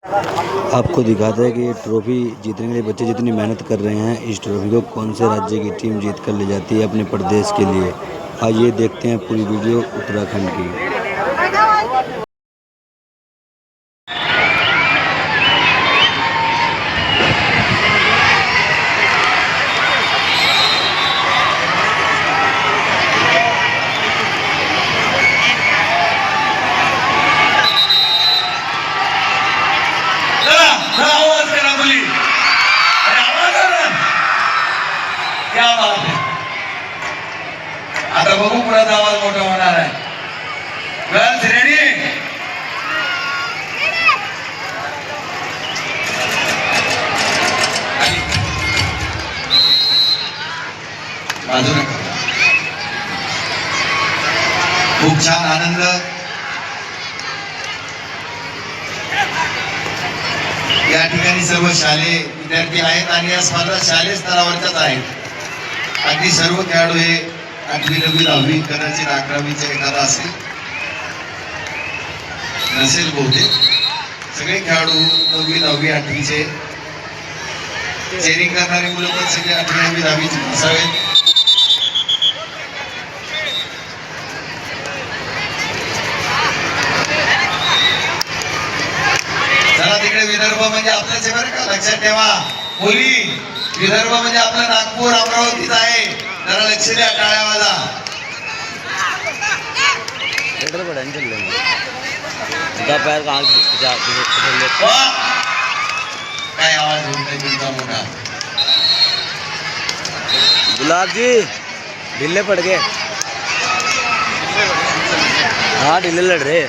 आपको दिखाता है कि ये ट्रॉफी जीतने के लिए बच्चे जितनी मेहनत कर रहे हैं, इस ट्रॉफी को कौन से राज्य की टीम जीत कर ले जाती है अपने प्रदेश के लिए। आइए देखते हैं पूरी वीडियो उत्तराखंड की। आता बघू पुढे आवाज मोठा होणार आहे. Girls ready? बाजूला खूप छान आनंद. या ठिकाणी सर्व शालेय विद्यार्थी आहेत आणि या स्पर्धा शालेय स्तरावरच्याच आहेत. अगदी सर्व खेळाडू हे 8वी 9वी 10वी कदाचित 11वीचे एखादा असेल नसेल बहुतेक. सगळे खेळाडू 9वी 10वी 8वीचे चेरिंग करणारे मुलं पण सगळे 8वी 9वी 10वीचे असावेत. चला तिकडे विदर्भ म्हणजे आपलंच आहे बरं का, लक्षात ठेवा. मुली विदर्भ म्हणजे आपलं नागपूर अमरावतीच आहे. जरा लक्ष द्या, टाळ्या वाजा. काय आवाज होत तुमचा मोठा. गुलाब जी ढीले पड़ गए. हाँ ढीले लड़ रहे.